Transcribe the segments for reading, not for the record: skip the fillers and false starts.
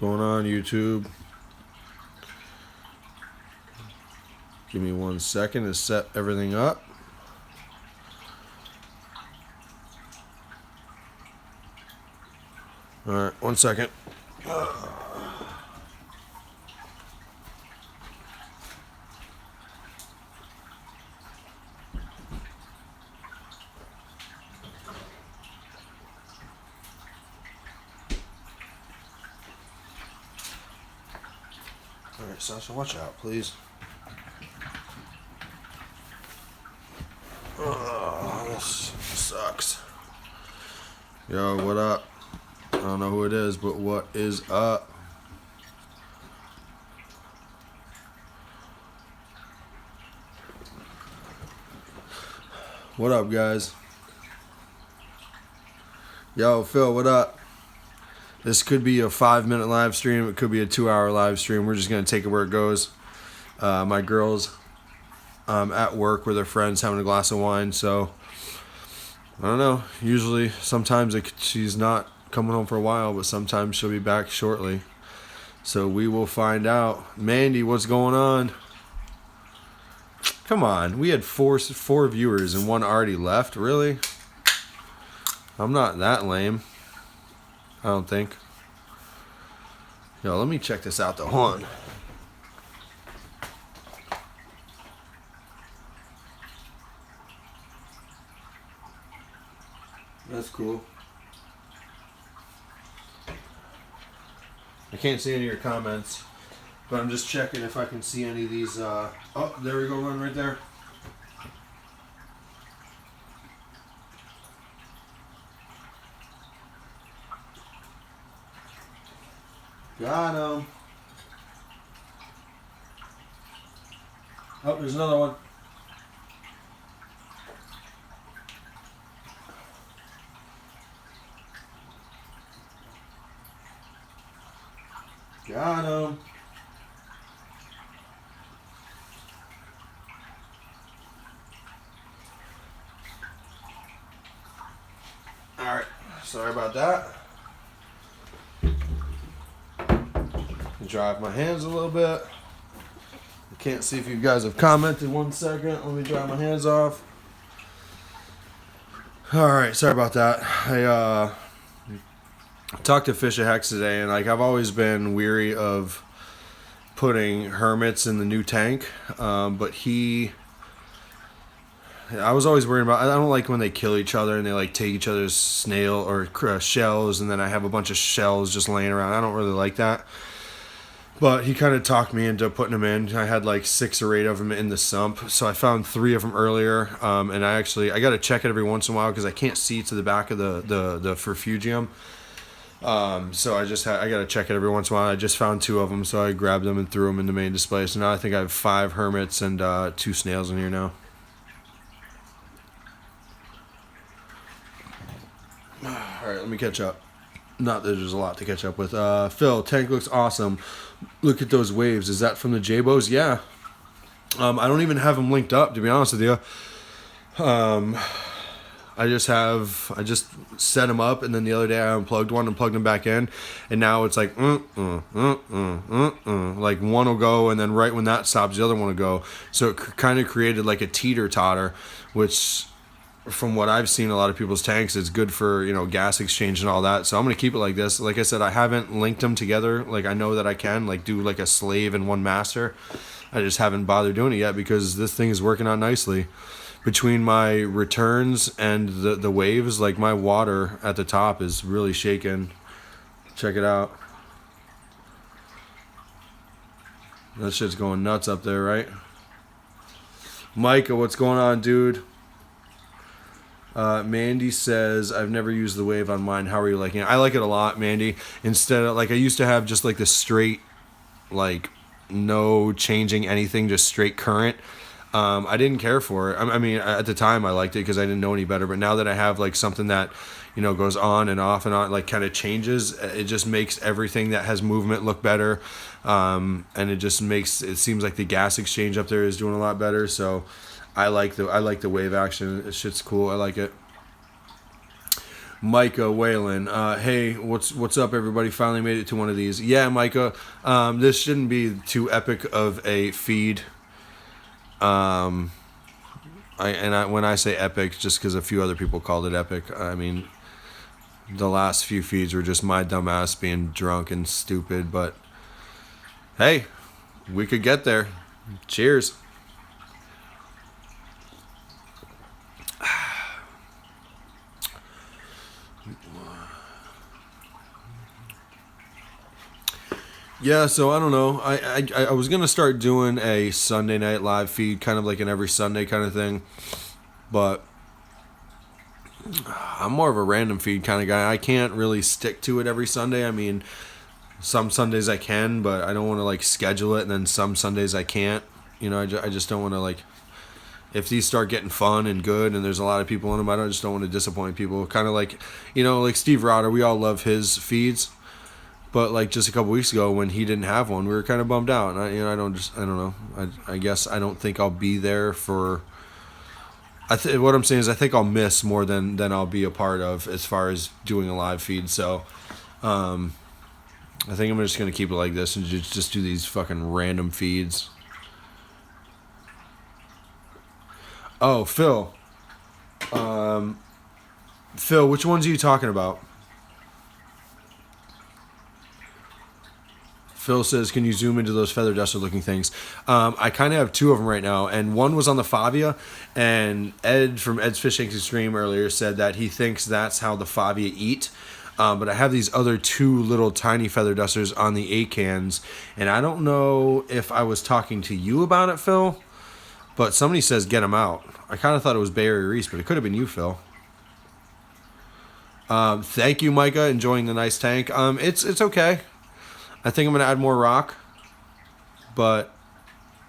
going on, YouTube? Give me 1 second to set everything up. Alright, 1 second. Alright, Sasha, watch out, please. Oh, this sucks. Yo, what up? I don't know who it is, but what is up? What up, guys? Yo, Phil, what up? This could be a 5-minute live stream. It could be a 2-hour live stream. We're just going to take it where it goes. My girl's at work with her friends having a glass of wine, so I don't know. Usually, sometimes she's not coming home for a while, but sometimes she'll be back shortly. So we will find out. Mandy, what's going on? Come on. We had four viewers and one already left. Really? I'm not that lame. I don't think. Yo, let me check this out though. Hold on. That's cool. I can't see any of your comments, but I'm just checking if I can see any of these. Oh, there we go, one right there. Got him. Oh, there's another one. Got him. Alright, sorry about that. Dry my hands a little bit. I can't see if you guys have commented. 1 second. Let me dry my hands off. Alright, sorry about that. I talked to Fish Hex today, and like I've always been weary of putting hermits in the new tank, but I was always worried about. I don't like when they kill each other and they like take each other's snail or shells, and then I have a bunch of shells just laying around. I don't really like that. But he kind of talked me into putting them in. I had like 6 or 8 of them in the sump. So I found 3 of them earlier. And I got to check it every once in a while because I can't see to the back of the refugium. So I got to check it every once in a while. I just found 2 of them. So I grabbed them and threw them in the main display. So now I think I have 5 hermits and 2 snails in here now. All right, let me catch up. Not that there's a lot to catch up with. Phil, tank looks awesome. Look at those waves. Is that from the J-Bows? Yeah. I don't even have them linked up, to be honest with you. I just set them up, and then the other day I unplugged one and plugged them back in, and now it's like, like one will go, and then right when that stops, the other one will go. So it kind of created like a teeter-totter, which, from what I've seen a lot of people's tanks, it's good for, gas exchange and all that. So I'm going to keep it like this. Like I said, I haven't linked them together. Like I know that I can do like a slave and one master. I just haven't bothered doing it yet because this thing is working out nicely. Between my returns and the waves, like my water at the top is really shaking. Check it out. That shit's going nuts up there, right? Micah, what's going on, dude? Mandy says, I've never used the wave on mine. How are you liking it? I like it a lot, Mandy. Instead of, I used to have just the straight, no changing anything, just straight current. I didn't care for it. I mean, at the time I liked it because I didn't know any better. But now that I have something that, goes on and off and on, kind of changes, it just makes everything that has movement look better. And it just it seems like the gas exchange up there is doing a lot better. So I like the wave action. It shit's cool. I like it. Micah Whalen. Hey, what's up, everybody? Finally made it to one of these. Yeah, Micah. This shouldn't be too epic of a feed. When I say epic, just because a few other people called it epic. I mean, the last few feeds were just my dumb ass being drunk and stupid. But hey, we could get there. Cheers. Yeah, so I don't know. I was gonna start doing a Sunday night live feed, kind of like an every Sunday kind of thing, but I'm more of a random feed kind of guy. I can't really stick to it every Sunday. I mean, some Sundays I can, but I don't want to like schedule it, and then some Sundays I can't. You know, I just don't want to like. If these start getting fun and good, and there's a lot of people in them, I just don't want to disappoint people. Kind of like, you know, like Steve Rotter. We all love his feeds. But like just a couple weeks ago when he didn't have one, we were kind of bummed out. And I don't know. I guess I don't think I'll be there for. What I'm saying is I think I'll miss more than I'll be a part of as far as doing a live feed. So, I think I'm just gonna keep it like this and just do these fucking random feeds. Oh, Phil. Phil, which ones are you talking about? Phil says, can you zoom into those feather duster looking things? I kind of have two of them right now, and one was on the Favia, and Ed from Ed's Fish Tank Stream earlier said that he thinks that's how the Favia eat. But I have these other two little tiny feather dusters on the 8 cans, and I don't know if I was talking to you about it, Phil, but somebody says get them out. I kind of thought it was Bay Area Reese, but it could have been you, Phil. Thank you, Micah. Enjoying the nice tank. It's okay. I think I'm going to add more rock, but,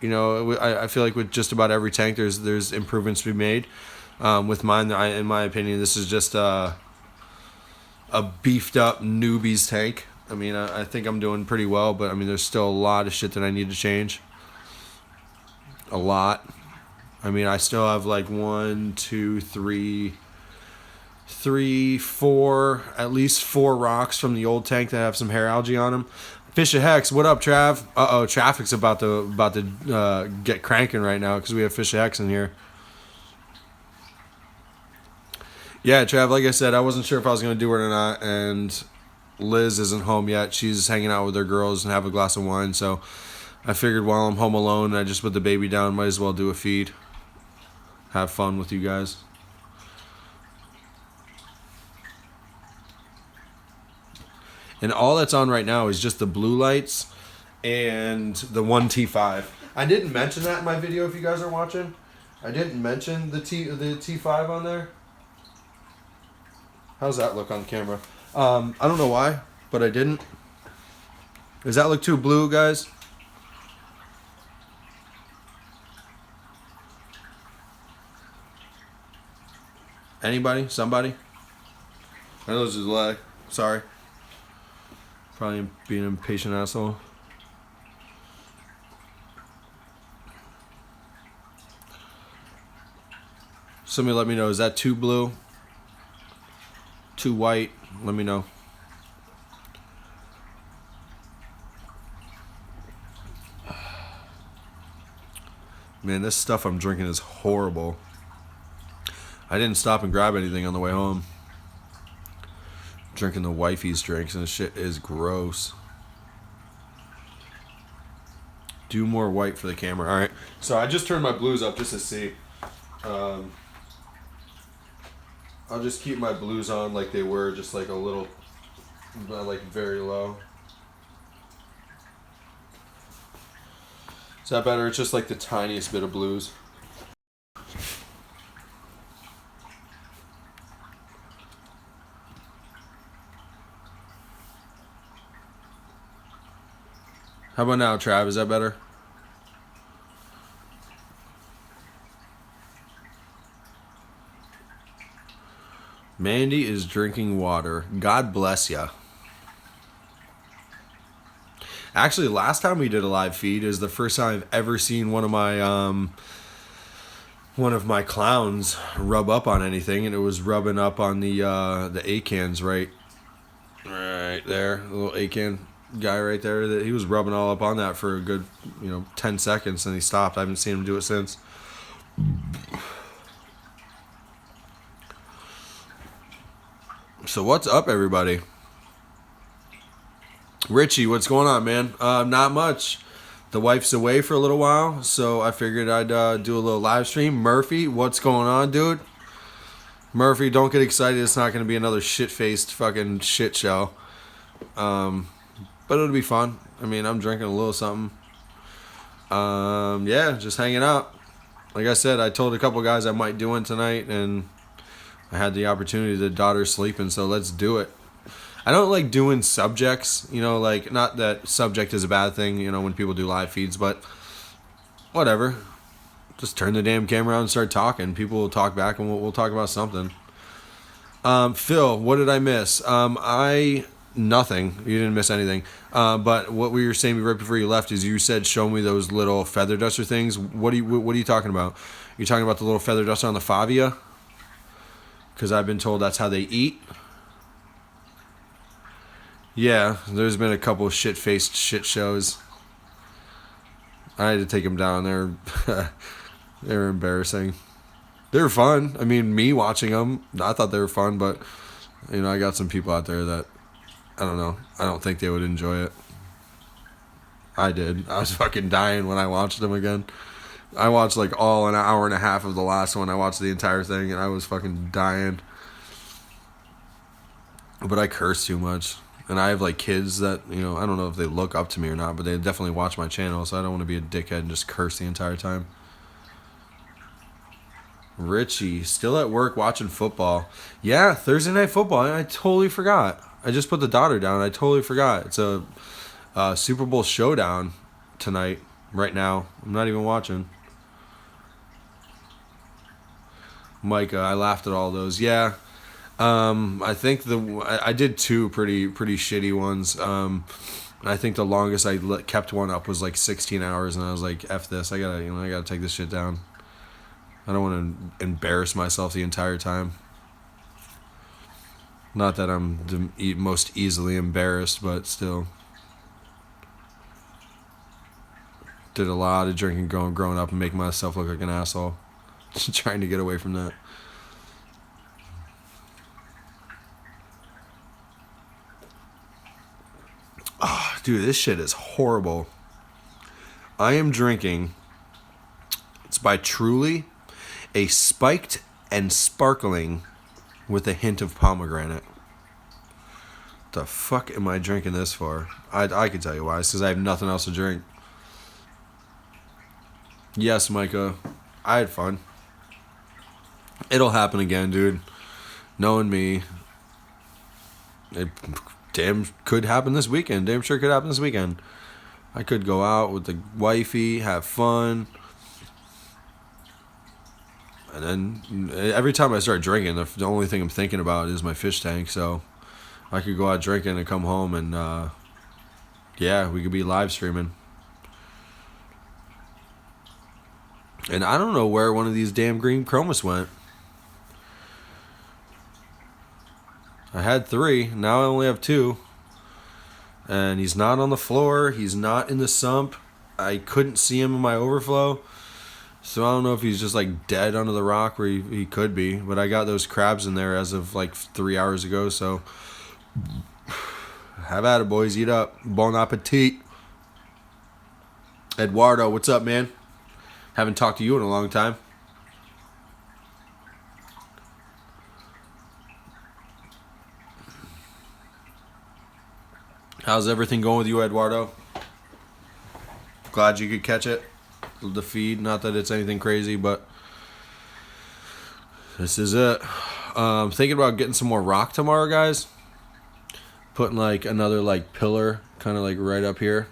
you know, I feel like with just about every tank, there's improvements to be made. With mine, in my opinion, this is just a beefed up newbie's tank. I mean, I think I'm doing pretty well, but, I mean, there's still a lot of shit that I need to change. A lot. I mean, I still have like 1, 2, 3, 4, at least 4 rocks from the old tank that have some hair algae on them. Fish of Hex, what up, Trav? Uh-oh, traffic's about to get cranking right now because we have Fish of Hex in here. Yeah, Trav, like I said, I wasn't sure if I was going to do it or not, and Liz isn't home yet. She's hanging out with her girls and have a glass of wine, so I figured while I'm home alone and I just put the baby down, might as well do a feed. Have fun with you guys. And all that's on right now is just the blue lights and the 1T5. I didn't mention that in my video if you guys are watching. I didn't mention the T5 on there. How's that look on camera? I don't know why, but I didn't. Does that look too blue, guys? Anybody? Somebody? I know this is a lag. Sorry. Probably being an impatient asshole. Somebody let me know. Is that too blue? Too white? Let me know. Man, this stuff I'm drinking is horrible. I didn't stop and grab anything on the way home. Drinking the wifey's drinks and this shit is gross. Do more white for the camera. Alright, so I just turned my blues up just to see. I'll just keep my blues on like they were, just like a little, like very low. Is that better? It's just like the tiniest bit of blues. How about now, Trav? Is that better? Mandy is drinking water. God bless ya. Actually, last time we did a live feed is the first time I've ever seen one of my one of my clowns rub up on anything, and it was rubbing up on the acans right there, the little acan guy right there. That he was rubbing all up on that for a good 10 seconds, and he stopped. I haven't seen him do it since. So what's up, everybody? Richie, what's going on, man? Not much. The wife's away for a little while, so I figured I'd do a little live stream. Murphy, what's going on, dude? Murphy, don't get excited. It's not going to be another shit-faced fucking shit show. But it'll be fun. I mean, I'm drinking a little something. Yeah, just hanging out. Like I said, I told a couple guys I might do one tonight, and I had the opportunity. The daughter's sleeping, so let's do it. I don't like doing subjects, like, not that subject is a bad thing, when people do live feeds, but whatever. Just turn the damn camera on and start talking. People will talk back, and we'll talk about something. Phil, what did I miss? Nothing. You didn't miss anything. But what we were saying right before you left is you said, show me those little feather duster things. What are you talking about? You're talking about the little feather duster on the favia? Because I've been told that's how they eat. Yeah, there's been a couple of shit-faced shit shows. I had to take them down. They're embarrassing. They were fun. I mean, me watching them, I thought they were fun, but I got some people out there that I don't know. I don't think they would enjoy it. I did. I was fucking dying when I watched them again. I watched like all an hour and a half of the last one. I watched the entire thing, and I was fucking dying. But I curse too much. And I have like kids that, I don't know if they look up to me or not, but they definitely watch my channel, so I don't want to be a dickhead and just curse the entire time. Richie, still at work watching football. Yeah, Thursday night football. I totally forgot. I just put the daughter down. I totally forgot. It's a Super Bowl showdown tonight, right now. I'm not even watching. Micah, I laughed at all those. Yeah. I think I did two pretty shitty ones. I think the longest I kept one up was like 16 hours, and I was like, "F this! I gotta take this shit down. I don't want to embarrass myself the entire time." Not that I'm the most easily embarrassed, but still, did a lot of drinking growing up and making myself look like an asshole. Trying to get away from that. Oh, dude, this shit is horrible. I am drinking, it's by Truly, a spiked and sparkling with a hint of pomegranate. The fuck am I drinking this for? I can tell you why. It's because I have nothing else to drink. Yes, Micah, I had fun. It'll happen again, dude. Knowing me, it damn could happen this weekend. Damn sure could happen this weekend. I could go out with the wifey, have fun. And then every time I start drinking, the only thing I'm thinking about is my fish tank. So I could go out drinking and come home and, yeah, we could be live streaming. And I don't know where one of these damn green chromas went. I had 3. Now I only have 2. And he's not on the floor. He's not in the sump. I couldn't see him in my overflow. So I don't know if he's just like dead under the rock where he could be. But I got those crabs in there as of like 3 hours ago. So have at it, boys. Eat up. Bon appetit. Eduardo, what's up, man? Haven't talked to you in a long time. How's everything going with you, Eduardo? Glad you could catch it. The feed. Not that it's anything crazy, but this is it. Thinking about getting some more rock tomorrow, guys. Putting like another like pillar kind of like right up here.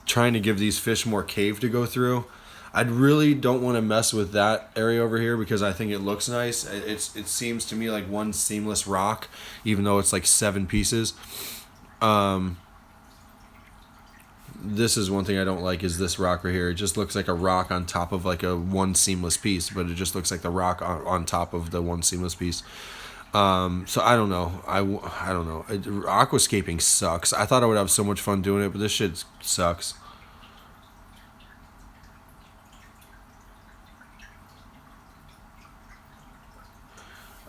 Trying to give these fish more cave to go through. I really don't want to mess with that area over here because I think it looks nice. It seems to me like one seamless rock, even though it's like 7 pieces. this is one thing I don't like is this rock right here. It just looks like a rock on top of like a one seamless piece, but it just looks like the rock on top of the one seamless piece. So I don't know. I don't know. Aquascaping sucks. I thought I would have so much fun doing it, but this shit sucks.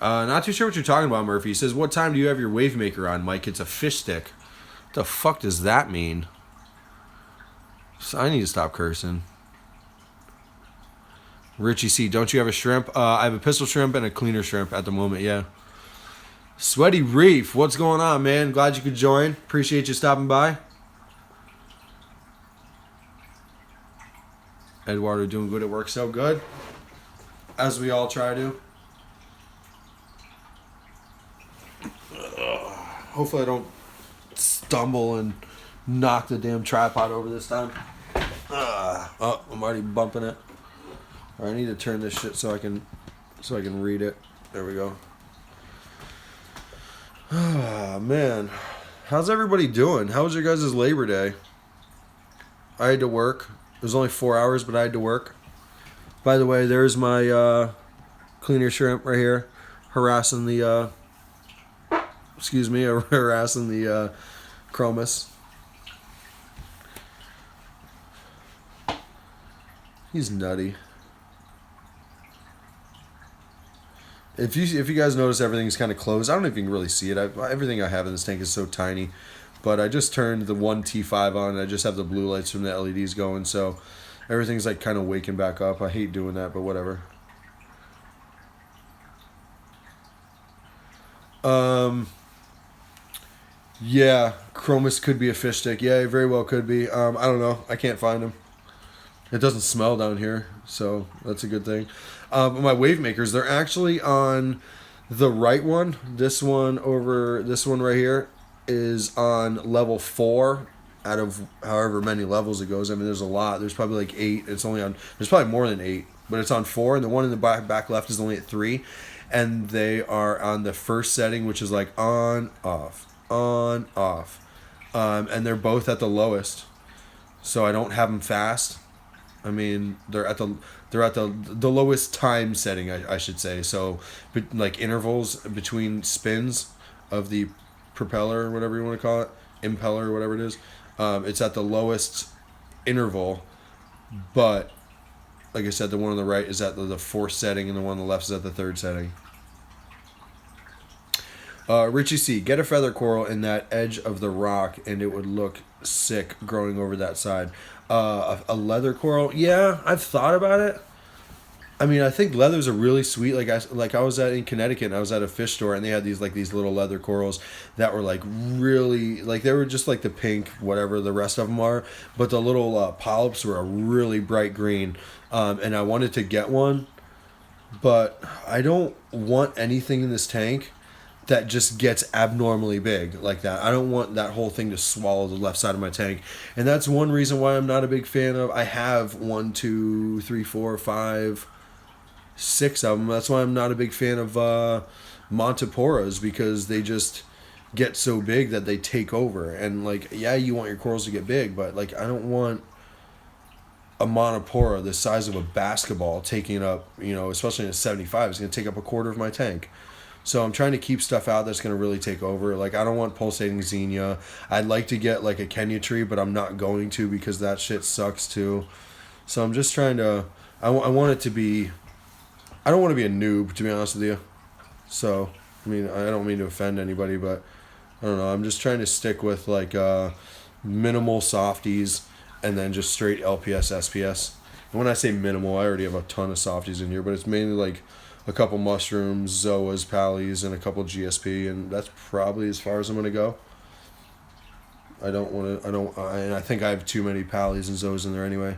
Not too sure what you're talking about, Murphy. He says, what time do you have your wave maker on, Mike? It's a fish stick. What the fuck does that mean? So I need to stop cursing. Richie C, don't you have a shrimp? I have a pistol shrimp and a cleaner shrimp at the moment, yeah. Sweaty Reef, what's going on, man? Glad you could join. Appreciate you stopping by. Eduardo doing good at work, so good. As we all try to. Hopefully I don't stumble and knock the damn tripod over this time. Oh, I'm already bumping it. I need to turn this shit so I can read it. There we go. Ah, man. How's everybody doing? How was your guys' Labor Day? I had to work. It was only 4 hours, but I had to work. By the way, there's my cleaner shrimp right here, harassing the chromis. He's nutty. If you guys notice, everything's kind of closed. I don't know if you can really see it. Everything I have in this tank is so tiny. But I just turned the 1T5 on, and I just have the blue lights from the LEDs going, so everything's like kind of waking back up. I hate doing that, but whatever. Yeah, chromis could be a fish stick. Yeah, it very well could be. I don't know. I can't find them. It doesn't smell down here, so that's a good thing. My wave makers, they're actually on the right one. This one right here is on level 4 out of however many levels it goes. I mean, there's a lot. There's probably like 8. There's probably more than 8, but it's on 4, and the one in the back left is only at 3, and they are on the first setting, which is like on, off, and they're both at the lowest, so I don't have them fast. I mean, they're at the lowest time setting, I should say. So, like intervals between spins of the propeller or whatever you want to call it, impeller or whatever it is, it's at the lowest interval. But like I said, the one on the right is at the 4th setting, and the one on the left is at the 3rd setting. Richie C, get a feather coral in that edge of the rock, and it would look sick growing over that side. A leather coral, yeah, I've thought about it. I mean, I think leathers are really sweet. I was in Connecticut, and I was at a fish store, and they had these little leather corals that were like really, like they were just like the pink, whatever the rest of them are, but the little polyps were a really bright green, and I wanted to get one, but I don't want anything in this tank that just gets abnormally big like that. I don't want that whole thing to swallow the left side of my tank. And that's one reason why I'm not a big fan of, I have 1, 2, 3, 4, 5, 6 of them. That's why I'm not a big fan of Monteporas, because they just get so big that they take over. And like, yeah, you want your corals to get big, but like, I don't want a Montepora the size of a basketball taking up, especially in a 75, it's going to take up a quarter of my tank. So I'm trying to keep stuff out that's going to really take over. Like, I don't want pulsating xenia. I'd like to get like a Kenya tree, but I'm not going to, because that shit sucks too. So I'm just trying to, I want it to be, I don't want to be a noob, to be honest with you. So, I mean, I don't mean to offend anybody, but I don't know. I'm just trying to stick with like minimal softies and then just straight LPS, SPS. And when I say minimal, I already have a ton of softies in here, but it's mainly like a couple mushrooms, zoas, pallies, and a couple GSP, and that's probably as far as I'm going to go. And I think I have too many pallies and zoas in there anyway.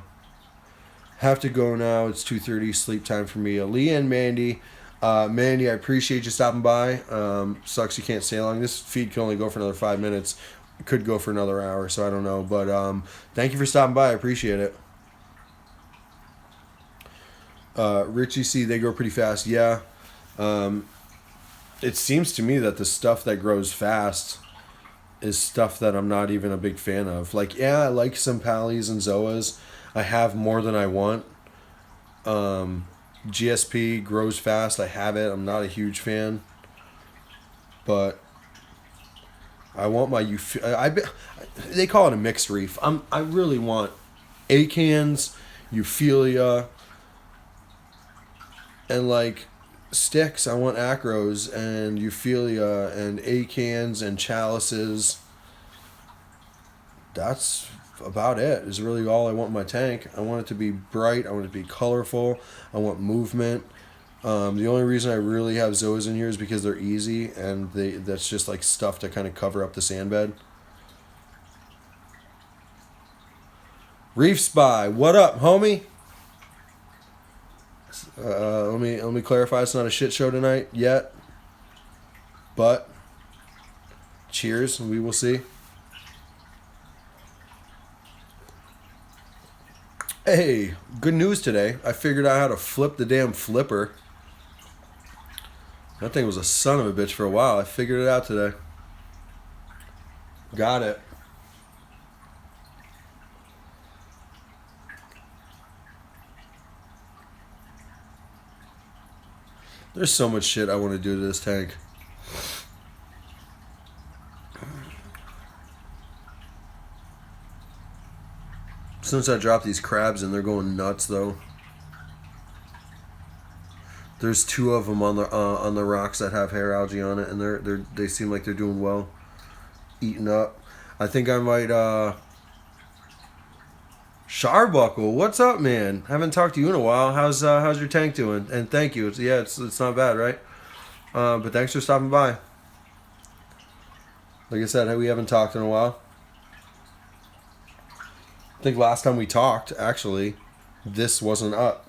Have to go now. It's 2:30, sleep time for me. Lee and Mandy. Mandy, I appreciate you stopping by. Sucks you can't stay long. This feed can only go for another 5 minutes. It could go for another hour, so I don't know. But thank you for stopping by. I appreciate it. Richie C, they grow pretty fast. Yeah. It seems to me that the stuff that grows fast is stuff that I'm not even a big fan of. Like, yeah, I like some pallies and zoas. I have more than I want. GSP grows fast. I have it. I'm not a huge fan. But I want my they call it a mixed reef. I really want acans, Euphilia, and like sticks. I want acros and Euphilia and acans and chalices. That's about it. Is really all I want in my tank. I want it to be bright. I want it to be colorful. I want movement. The only reason I really have zoas in here is because they're easy and that's just like stuff to kind of cover up the sand bed. Reef Spy, what up, homie? Let me clarify. It's not a shit show tonight yet, but cheers. We will see. Hey, good news today. I figured out how to flip the damn flipper. That thing was a son of a bitch for a while. I figured it out today. Got it. There's so much shit I want to do to this tank. Since I dropped these crabs in, they're going nuts though. There's 2 of them on the rocks that have hair algae on it, and they seem like they're doing well, eating up. I think I might Sharbuckle, what's up, man? Haven't talked to you in a while. How's your tank doing? And thank you. It's not bad, right? But thanks for stopping by. Like I said, we haven't talked in a while. I think last time we talked, actually, this wasn't up.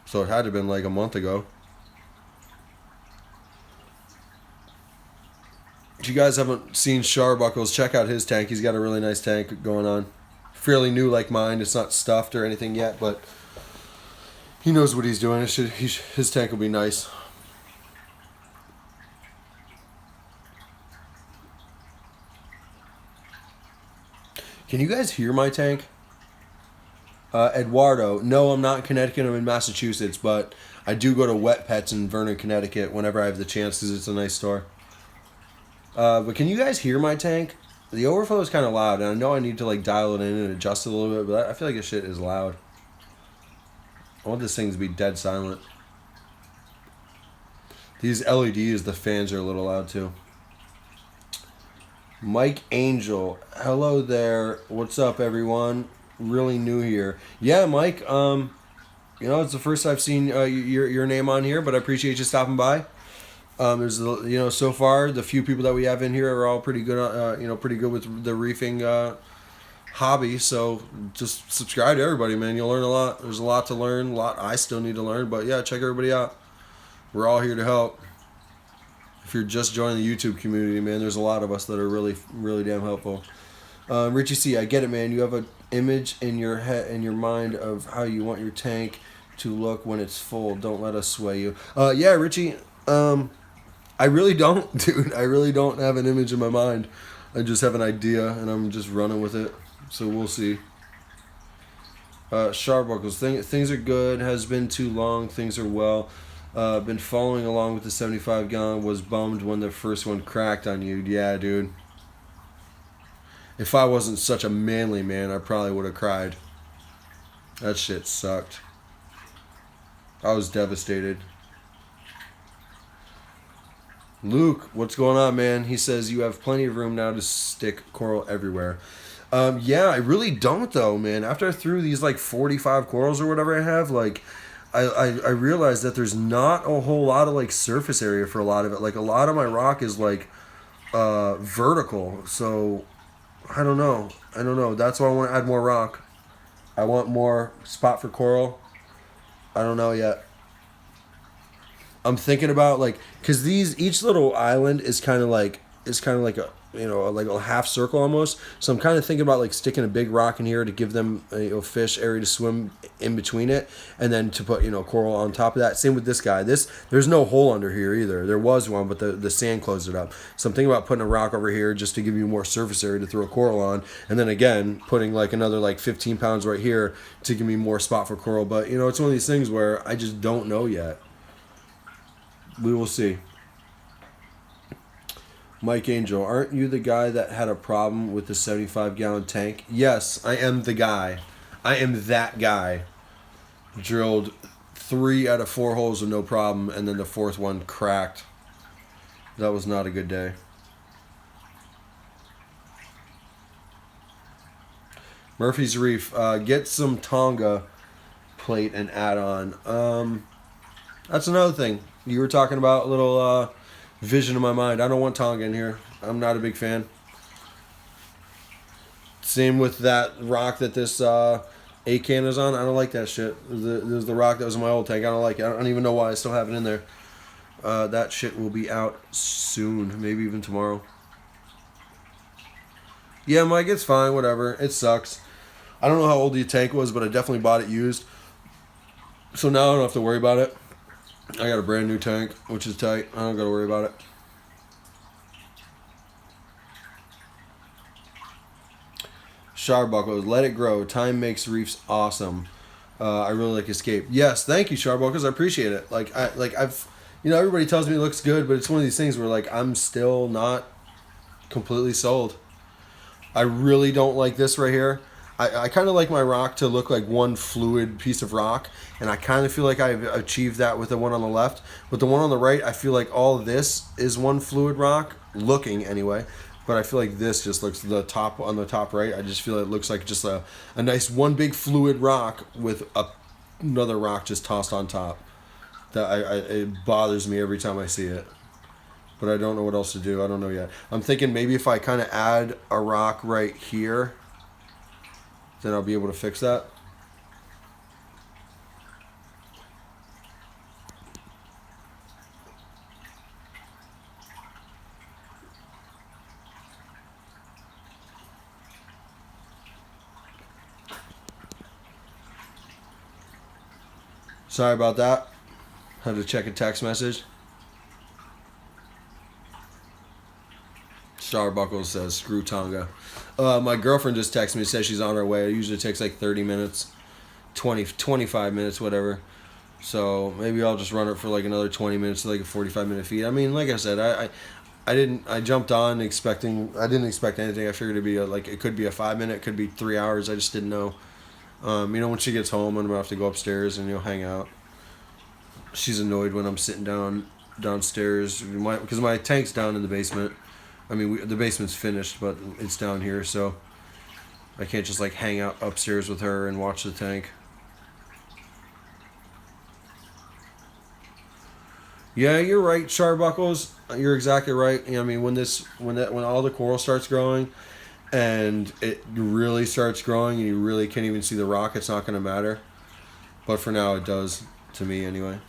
So it had to have been like a month ago. If you guys haven't seen Sharbuckles, check out his tank. He's got a really nice tank going on. Fairly new like mine. It's not stuffed or anything yet, but he knows what he's doing. His tank will be nice. Can you guys hear my tank? Eduardo, no, I'm not in Connecticut. I'm in Massachusetts, but I do go to Wet Pets in Vernon, Connecticut whenever I have the chance because it's a nice store. But can you guys hear my tank? The overflow is kind of loud, and I know I need to like dial it in and adjust it a little bit, but I feel like this shit is loud. I want this thing to be dead silent. These LEDs, the fans are a little loud too. Mike Angel, hello there. What's up, everyone? Really new here. Yeah, Mike. It's the first I've seen your name on here, but I appreciate you stopping by. There's so far the few people that we have in here are all pretty good. Pretty good with the reefing hobby. So just subscribe to everybody, man. You'll learn a lot. There's a lot to learn. A lot I still need to learn, but yeah, check everybody out. We're all here to help. If you're just joining the YouTube community, man, there's a lot of us that are really, really damn helpful. Richie C, I get it, man. You have an image in your head, in your mind of how you want your tank to look when it's full. Don't let us sway you. Yeah, Richie. I really don't, dude. I really don't have an image in my mind. I just have an idea, and I'm just running with it. So we'll see. Sharbuckles, things are good. Has been too long. Things are well. Been following along with the 75 gallon. Was bummed when the first one cracked on you. Yeah, dude. If I wasn't such a manly man, I probably would have cried. That shit sucked. I was devastated. Luke, what's going on, man? He says you have plenty of room now to stick coral everywhere. Yeah, I really don't, though, man. After I threw these, 45 corals or whatever I have, I realized that there's not a whole lot of, surface area for a lot of it. A lot of my rock is, vertical. So, I don't know. That's why I want to add more rock. I want more spot for coral. I don't know yet. I'm thinking about because each little island is kind of like like a half circle almost. So I'm kind of thinking about like sticking a big rock in here to give them a fish area to swim in between it, and then to put coral on top of that. Same with this guy. There's no hole under here either. There was one, but the sand closed it up. So I'm thinking about putting a rock over here just to give you more surface area to throw coral on, and then again putting like another like 15 pounds right here to give me more spot for coral. But it's one of these things where I just don't know yet. We will see. Mike Angel, aren't you the guy that had a problem with the 75-gallon tank? Yes, I am the guy. I am that guy. Drilled 3 out of 4 holes with no problem, and then the 4th one cracked. That was not a good day. Murphy's Reef, get some Tonga plate and add on. That's another thing. You were talking about a little vision in my mind. I don't want Tonga in here. I'm not a big fan. Same with that rock that this A-can is on. I don't like that shit. There's the rock that was in my old tank. I don't like it. I don't even know why I still have it in there. That shit will be out soon. Maybe even tomorrow. Yeah, Mike, it's fine. Whatever. It sucks. I don't know how old the tank was, but I definitely bought it used. So now I don't have to worry about it. I got a brand new tank, which is tight. I don't got to worry about it. Sharbuckles, let it grow. Time makes reefs awesome. I really like Escape. Yes, thank you, Sharbuckles. I appreciate it. I've everybody tells me it looks good, but it's one of these things where like I'm still not completely sold. I really don't like this right here. I kind of like my rock to look like one fluid piece of rock, and I kind of feel like I've achieved that with the one on the left. With the one on the right, I feel like all of this is one fluid rock, looking anyway, but I feel like this just looks, the top on the top right, I just feel it looks like just a nice one big fluid rock with another rock just tossed on top. It bothers me every time I see it. But I don't know what else to do. I don't know yet. I'm thinking maybe if I kind of add a rock right here, then I'll be able to fix that. Sorry about that. Had to check a text message. Starbuckles says, screw Tonga. My girlfriend just texted me, says she's on her way. It usually takes like 30 minutes, 25 minutes, whatever. So maybe I'll just run it for like another 20 minutes, like a 45-minute feed. I mean, like I said, I jumped on I didn't expect anything. I figured it'd be it could be a 5-minute, it could be 3 hours. I just didn't know. When she gets home, I'm gonna have to go upstairs and hang out. She's annoyed when I'm sitting downstairs because my tank's down in the basement. I mean, the basement's finished, but it's down here, so I can't just hang out upstairs with her and watch the tank. Yeah, you're right, Charbuckles. You're exactly right. I mean, when all the coral starts growing, and it really starts growing, and you really can't even see the rock, it's not going to matter. But for now, it does to me anyway.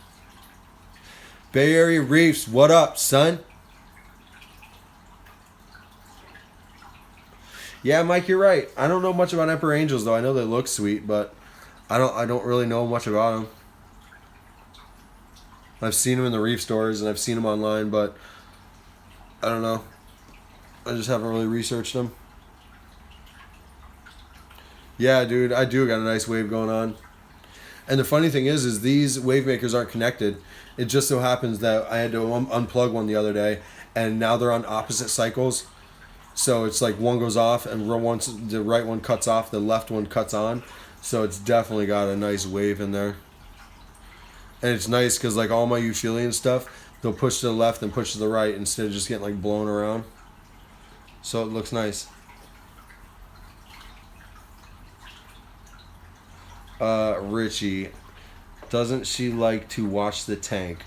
Bay Area Reefs, what up, son? Yeah, Mike, you're right. I don't know much about Emperor Angels, though. I know they look sweet, but I don't really know much about them. I've seen them in the reef stores, and I've seen them online, but I don't know. I just haven't really researched them. Yeah, dude, I do got a nice wave going on. And the funny thing is these wave makers aren't connected. It just so happens that I had to unplug one the other day, and now they're on opposite cycles. So it's like one goes off, and once the right one cuts off, the left one cuts on. So it's definitely got a nice wave in there. And it's nice because all my euphyllian stuff, they'll push to the left and push to the right instead of just getting blown around. So it looks nice. Richie, doesn't she like to watch the tank?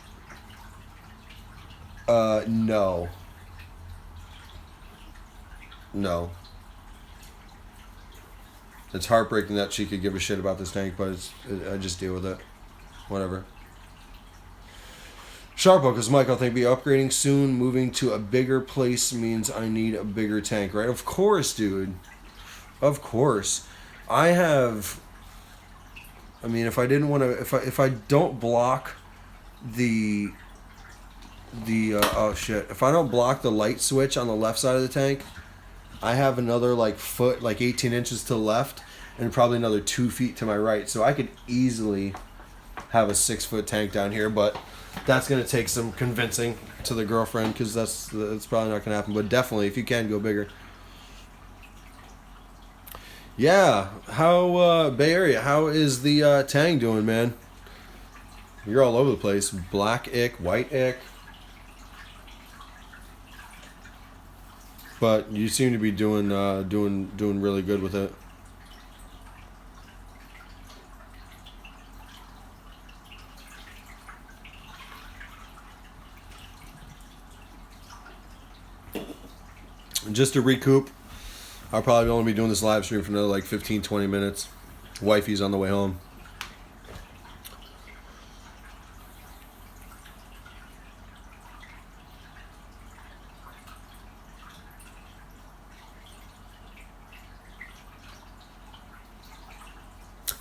No. No. It's heartbreaking that she could give a shit about this tank, but I just deal with it. Whatever. Sharpo, because Mike, I'll think be upgrading soon. Moving to a bigger place means I need a bigger tank, right? Of course, dude. Of course. I have. I mean, if I didn't want to, if I don't block the oh shit, if I don't block the light switch on the left side of the tank, I have another like foot, like 18 inches to the left, and probably another 2 feet to my right. So I could easily have a 6-foot tank down here, but that's gonna take some convincing to the girlfriend because that's probably not gonna happen. But definitely, if you can, go bigger. Yeah, how Bay Area? How is the Tang doing, man? You're all over the place. Black ick, white ick, but you seem to be doing really good with it. Just to recoup, I'll probably only be doing this live stream for another like 15-20 minutes. Wifey's on the way home.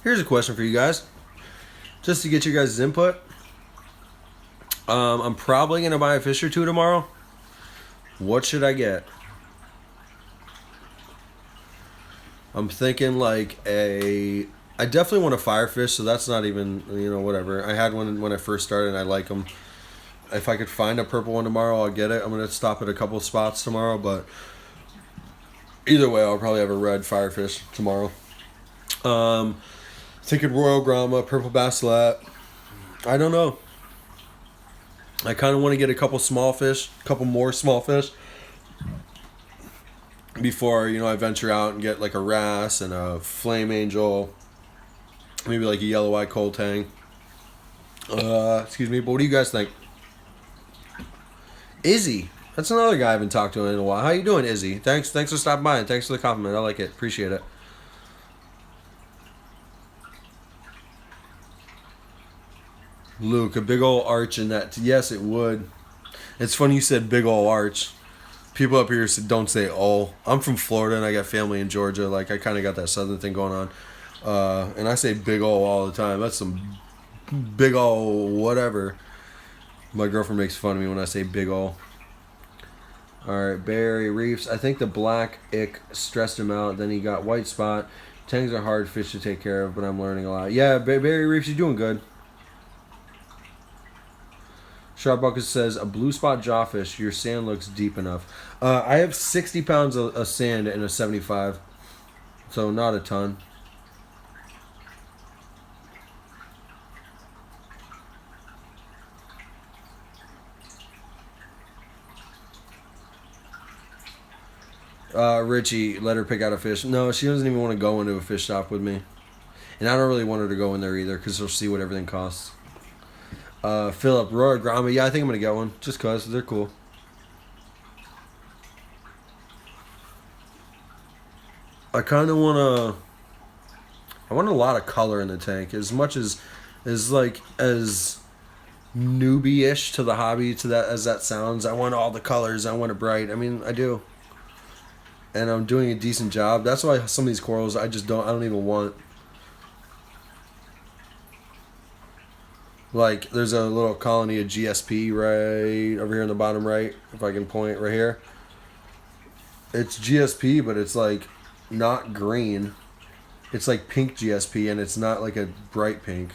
Here's a question for you guys, just to get your guys' input. I'm probably gonna buy a fish or two tomorrow. What should I get? I'm thinking like I definitely want a firefish, so that's not even, whatever. I had one when I first started and I like them. If I could find a purple one tomorrow, I'll get it. I'm going to stop at a couple spots tomorrow, but either way, I'll probably have a red firefish tomorrow. Thinking Royal Grama, purple basslet. I don't know. I kind of want to get a couple more small fish before I venture out and get like a wrasse and a flame angel, maybe like a yellow eye cold tang. Excuse me, but what do you guys think? Izzy, that's another guy I haven't talked to in a while. How you doing, Izzy? Thanks for stopping by and thanks for the compliment. I like it, appreciate it. Luke, a big old arch in that. Yes, it would. It's funny you said big old arch. People up here don't say "oh." I'm from Florida and I got family in Georgia. Like I kind of got that southern thing going on, and I say "big ol" all the time. That's some big ol' whatever. My girlfriend makes fun of me when I say "big ol." All right, Bay Area Reefs. I think the black ick stressed him out. Then he got white spot. Tangs are hard fish to take care of, but I'm learning a lot. Yeah, Bay Area Reefs, you're doing good. Sharp Bucket says, a blue spot jawfish, your sand looks deep enough. I have 60 pounds of sand in a 75, so not a ton. Richie, let her pick out a fish. No, she doesn't even want to go into a fish shop with me. And I don't really want her to go in there either because she'll see what everything costs. Philip, Royal Grama. Yeah, I think I'm going to get one just because they're cool. I kind of want I want a lot of color in the tank. As much as newbie-ish to the hobby as that sounds. I want all the colors. I want it bright. I mean, I do. And I'm doing a decent job. That's why some of these corals I don't even want. Like, there's a little colony of GSP right over here in the bottom right, if I can point right here. It's GSP, but it's like not green. It's like pink GSP, and it's not like a bright pink.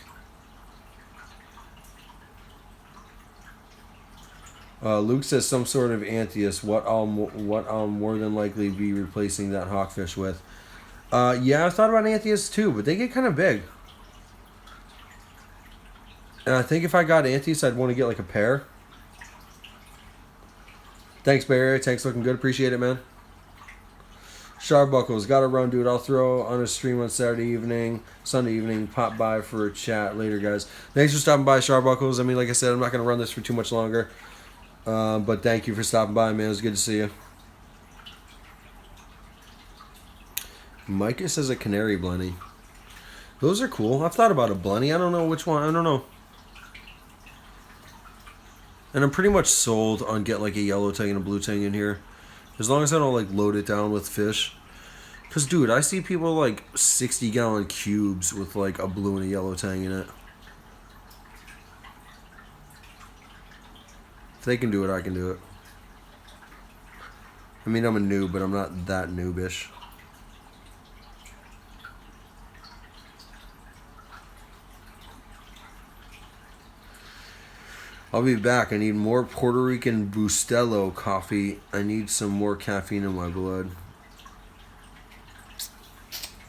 Luke says some sort of Anthias. What I'll more than likely be replacing that hawkfish with. Yeah, I thought about Anthias too, but they get kind of big. And I think if I got Anthias, I'd want to get like a pair. Thanks, Barry. Tank's looking good. Appreciate it, man. Sharbuckles. Gotta run, dude. I'll throw on a stream on Saturday evening, Sunday evening. Pop by for a chat later, guys. Thanks for stopping by, Sharbuckles. I mean, like I said, I'm not going to run this for too much longer. But thank you for stopping by, man. It was good to see you. Micah says a canary blenny. Those are cool. I've thought about a blenny. I don't know which one. I don't know. And I'm pretty much sold on getting like a yellow tang and a blue tang in here. As long as I don't like load it down with fish. Because, dude, I see people like 60-gallon cubes with like a blue and a yellow tang in it. If they can do it, I can do it. I mean, I'm a noob, but I'm not that noobish. I'll be back. I need more Puerto Rican Bustelo coffee. I need some more caffeine in my blood.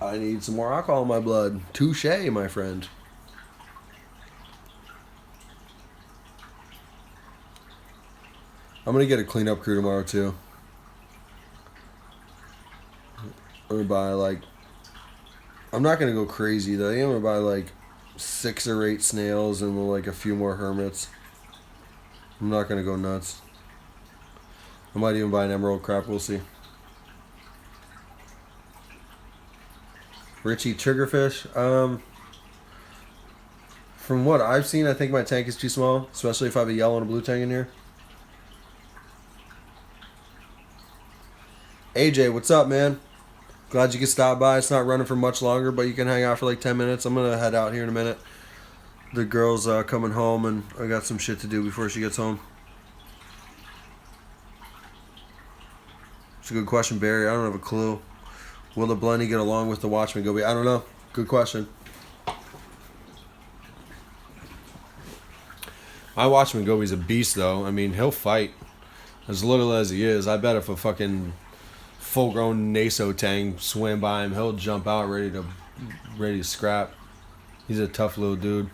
I need some more alcohol in my blood. Touche, my friend. I'm going to get a cleanup crew tomorrow, too. I'm going to buy, like... I'm not going to go crazy, though. I'm going to buy, like, 6 or 8 snails and, like, a few more hermits. I'm not going to go nuts. I might even buy an emerald crab. We'll see. Richie triggerfish. From what I've seen, I think my tank is too small, especially if I have a yellow and a blue tank in here. AJ, what's up, man? Glad you could stop by. It's not running for much longer, but you can hang out for like 10 minutes. I'm going to head out here in a minute. The girl's coming home, and I got some shit to do before she gets home. It's a good question, Barry. I don't have a clue. Will the Blenny get along with the Watchman Goby? I don't know. Good question. My Watchman Goby's a beast, though. I mean, he'll fight. As little as he is, I bet if a fucking full-grown Naso Tang swam by him, he'll jump out ready to scrap. He's a tough little dude.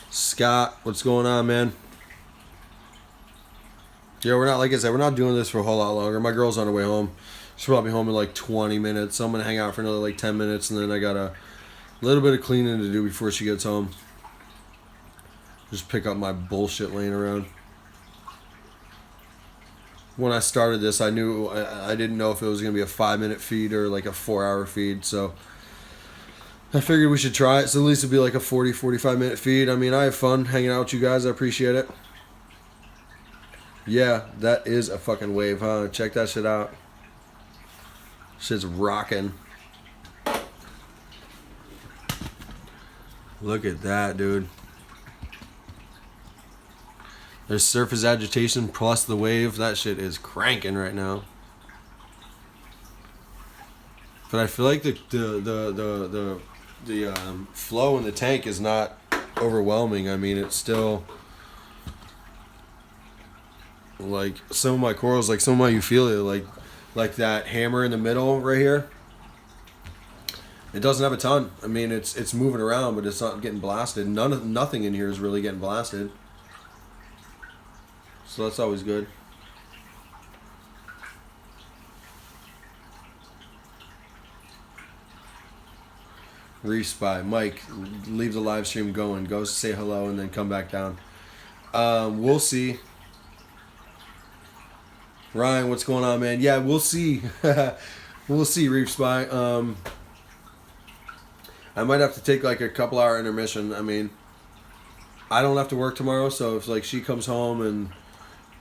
Scott, what's going on, man? Yeah, we're not, like I said, we're not doing this for a whole lot longer. My girl's on her way home. She'll probably be home in like 20 minutes. So I'm going to hang out for another like 10 minutes, and then I got a little bit of cleaning to do before she gets home. Just pick up my bullshit laying around. When I started this, I knew I didn't know if it was going to be a 5-minute feed or like a 4-hour feed, so I figured we should try it. So at least it'll be like a 45 minute feed. I mean, I have fun hanging out with you guys. I appreciate it. Yeah, that is a fucking wave, huh? Check that shit out. Shit's rocking. Look at that, dude. There's surface agitation plus the wave. That shit is cranking right now. But I feel like the flow in the tank is not overwhelming. I mean, it's still like some of my corals, like some of my euphyllia, like that hammer in the middle right here. It doesn't have a ton. I mean, it's moving around, but it's not getting blasted. Nothing in here is really getting blasted. So that's always good. Reef Spy. Mike, leave the live stream going. Go say hello and then come back down. We'll see. Ryan, what's going on, man? Yeah, we'll see. We'll see, Reef Spy. I might have to take like a couple hour intermission. I mean, I don't have to work tomorrow, so if like she comes home and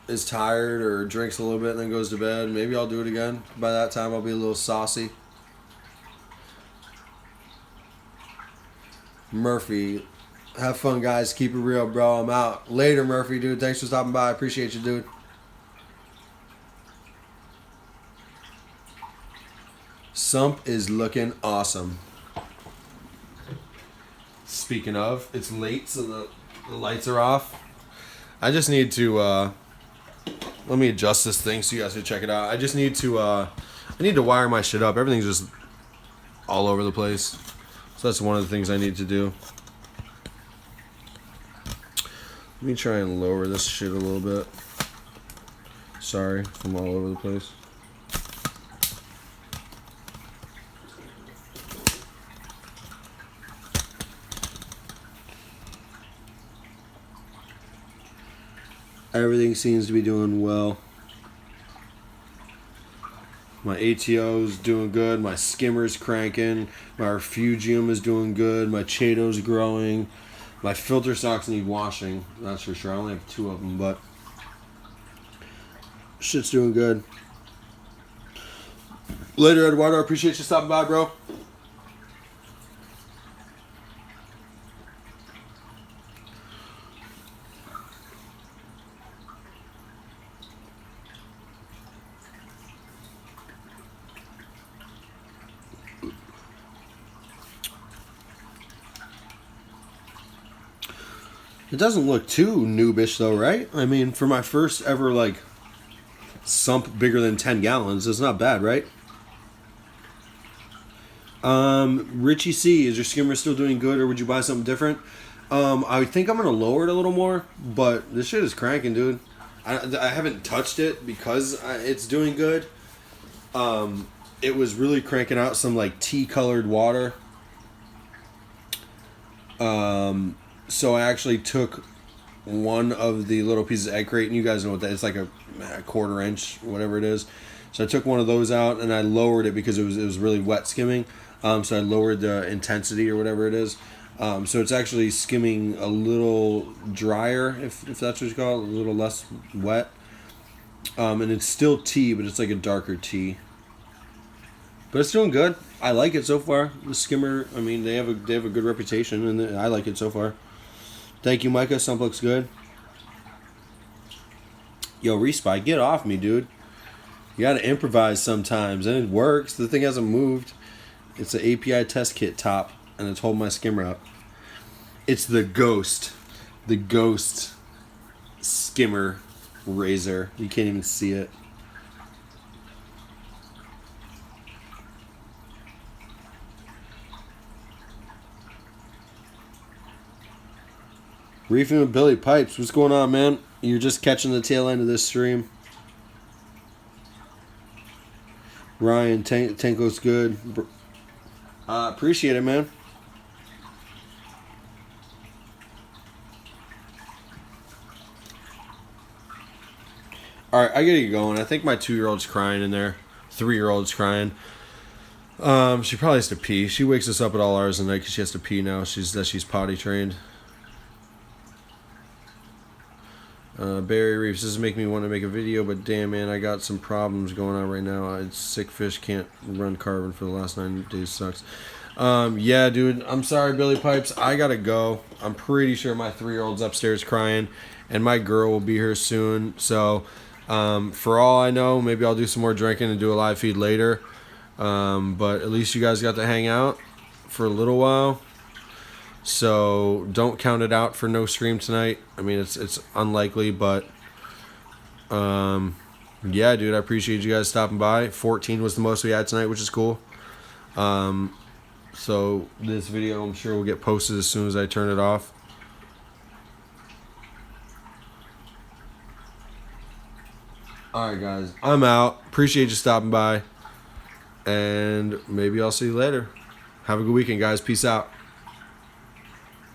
is tired or drinks a little bit and then goes to bed, maybe I'll do it again. By that time, I'll be a little saucy. Murphy, have fun, guys. Keep it real, bro. I'm out. Later, Murphy, dude. Thanks for stopping by. I appreciate you, dude. Sump is looking awesome. Speaking of, it's late, so the lights are off. I just need to, let me adjust this thing so you guys can check it out. I just need to, I need to wire my shit up. Everything's just all over the place. So that's one of the things I need to do. Let me try and lower this shit a little bit. Sorry if I'm all over the place. Everything seems to be doing well. My ATO is doing good. My skimmer's cranking. My refugium is doing good. My Chato's growing. My filter stocks need washing. That's for sure. I only have 2 of them, but shit's doing good. Later, Eduardo. I appreciate you stopping by, bro. It doesn't look too noobish though, right? I mean, for my first ever like sump bigger than 10 gallons, it's not bad, right? Richie C, is your skimmer still doing good, or would you buy something different? I think I'm gonna lower it a little more, but this shit is cranking, dude. I haven't touched it because it's doing good. It was really cranking out some like tea-colored water. So I actually took one of the little pieces of egg crate, and you guys know what that is. It's like a 1/4 inch, whatever it is. So I took one of those out, and I lowered it because it was really wet skimming. So I lowered the intensity or whatever it is. So it's actually skimming a little drier, if that's what you call it, a little less wet. And it's still tea, but it's like a darker tea. But it's doing good. I like it so far. The skimmer, I mean, they have a good reputation, and I like it so far. Thank you, Micah. Sump looks good. Yo, Respy, get off me, dude. You gotta improvise sometimes, and it works. The thing hasn't moved. It's an API test kit top, and it's holding my skimmer up. It's the Ghost skimmer razor. You can't even see it. Reefing with Billy Pipes. What's going on, man? You're just catching the tail end of this stream. Ryan, tank looks good. Appreciate it, man. Alright, I gotta get going. I think my 2-year-old's crying in there. 3-year-old's crying. She probably has to pee. She wakes us up at all hours of the night because she has to pee now. She's potty trained. Barry Reefs, this is making me want to make a video, but damn, man, I got some problems going on right now. Sick fish can't run carbon for the last 9 days. Sucks. Yeah, dude, I'm sorry, Billy Pipes. I gotta go. I'm pretty sure my 3-year-old's upstairs crying, and my girl will be here soon. So, for all I know, maybe I'll do some more drinking and do a live feed later. But at least you guys got to hang out for a little while. So don't count it out for no stream tonight. I mean, it's unlikely, but yeah, dude, I appreciate you guys stopping by. 14 was the most we had tonight, which is cool. So this video, I'm sure, will get posted as soon as I turn it off. Alright, guys, I'm out. Appreciate you stopping by, and maybe I'll see you later. Have a good weekend, guys. Peace out.